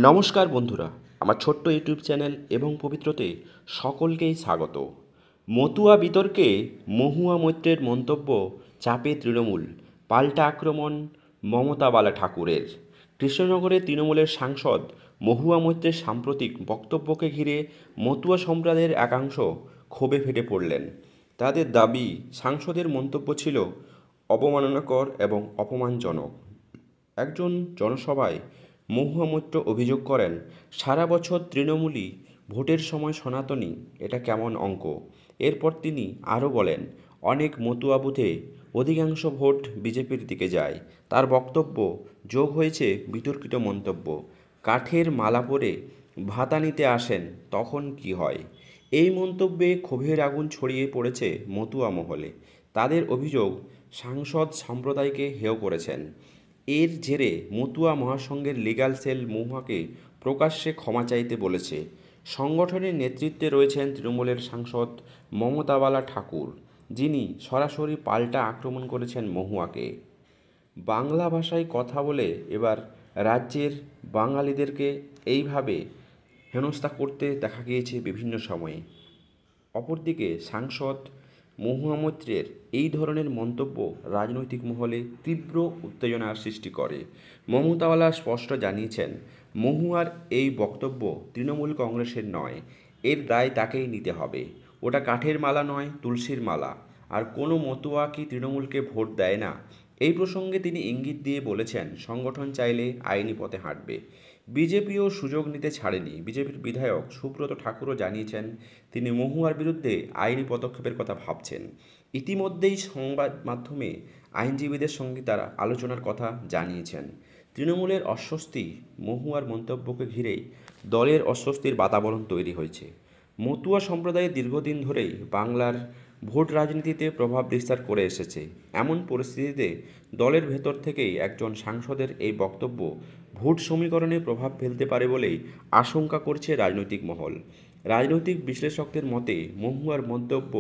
নমস্কার বন্ধুরা, আমার ছোট্ট ইউটিউব চ্যানেল এবং পবিত্রতে সকলকেই স্বাগত। মতুয়া বিতর্কে মহুয়া মৈত্রের মন্তব্য চাপে তৃণমূল, পাল্টা আক্রমণ মমতা বালা ঠাকুরের। কৃষ্ণনগরের তৃণমূলের সাংসদ মহুয়া মৈত্রের সাম্প্রতিক বক্তব্যকে ঘিরে মতুয়া সম্প্রদায়ের একাংশ ক্ষোভে ফেটে পড়লেন। তাদের দাবি, সাংসদের মন্তব্য ছিল অবমাননাকর এবং অপমানজনক। একজন জনসভায় মহুয়া মৈত্র অভিযোগ করেন, সারা বছর তৃণমূলই, ভোটের সময় সনাতনী, এটা কেমন অঙ্ক। এরপর তিনি আরও বলেন, অনেক মতুয়া বুথে অধিকাংশ ভোট বিজেপির দিকে যায়। তার বক্তব্য যোগ হয়েছে বিতর্কিত মন্তব্য, কাঠের মালা পরে ভাতা নিতে আসেন তখন কি হয়। এই মন্তব্যে ক্ষোভের আগুন ছড়িয়ে পড়েছে মতুয়া মহলে। তাদের অভিযোগ, সাংসদ সম্প্রদায়কে হেয় করেছেন। এর জেরে মতুয়া মহাসংঘের লিগ্যাল সেল মহুয়াকে প্রকাশ্যে ক্ষমা চাইতে বলেছে। সংগঠনের নেতৃত্বে রয়েছেন তৃণমূলের সাংসদ মমতা বালা ঠাকুর, যিনি সরাসরি পাল্টা আক্রমণ করেছেন মহুয়াকে। বাংলা ভাষায় কথা বলে এবার রাজ্যের বাঙালিদেরকে এইভাবে হেনস্থা করতে দেখা গিয়েছে বিভিন্ন সময়ে। অপরদিকে সাংসদ মহুয়া মৈত্রের এই ধরনের মন্তব্য রাজনৈতিক মহলে তীব্র উত্তেজনার সৃষ্টি করে। মমতাওয়ালা স্পষ্ট জানিয়েছেন, মহুয়ার এই বক্তব্য তৃণমূল কংগ্রেসের নয়, এর দায় তাকেই নিতে হবে। ওটা কাঠের মালা নয়, তুলসীর মালা। আর কোনো মতুয়া কি তৃণমূলকে ভোট দেয় না? এই প্রসঙ্গে তিনি ইঙ্গিত দিয়ে বলেছেন, সংগঠন চাইলে আইনি পথে হাঁটবে। বিজেপিও সুযোগ নিতে ছাড়েনি। বিজেপির বিধায়ক সুব্রত ঠাকুরও জানিয়েছেন, তিনি মহুয়ার বিরুদ্ধে আইনি পদক্ষেপের কথা ভাবছেন। ইতিমধ্যেই সংবাদ মাধ্যমে আইনজীবীদের সঙ্গে তারা আলোচনার কথা জানিয়েছেন। তৃণমূলের অস্বস্তি, মহুয়ার মন্তব্যকে ঘিরেই দলের অস্বস্তির বাতাবরণ তৈরি হয়েছে। মতুয়া সম্প্রদায় দীর্ঘদিন ধরেই বাংলার ভোট রাজনীতিতে প্রভাব বিস্তার করে এসেছে। এমন পরিস্থিতিতে দলের ভেতর থেকেই একজন সাংসদের এই বক্তব্য ভোট সমীকরণে প্রভাব ফেলতে পারে বলেই আশঙ্কা করছে রাজনৈতিক মহল। রাজনৈতিক বিশ্লেষকদের মতে, মহুয়ার মন্তব্য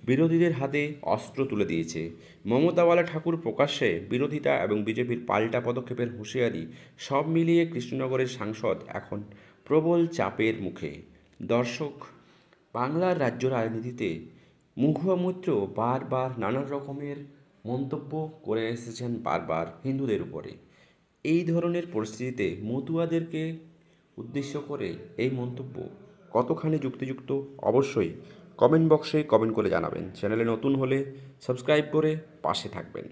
বিরোধীদের হাতে অস্ত্র তুলে দিয়েছে। মমতাওয়ালা ঠাকুর প্রকাশ্যে বিরোধিতা এবং বিজেপির পাল্টা পদক্ষেপের হুঁশিয়ারি, সব মিলিয়ে কৃষ্ণনগরের সাংসদ এখন প্রবল চাপের মুখে। দর্শক, বাংলার রাজ্য রাজনীতিতে মহুয়া মৈত্র বারবার নানান রকমের মন্তব্য করে এসেছেন বারবার হিন্দুদের উপরে। এই ধরনের পরিস্থিতিতে মতুয়াদেরকে উদ্দেশ্য করে এই মন্তব্য কতখানি যুক্তিযুক্ত, অবশ্যই কমেন্ট বক্সে কমেন্ট করে জানাবেন। চ্যানেলে নতুন হলে সাবস্ক্রাইব করে পাশে থাকবেন।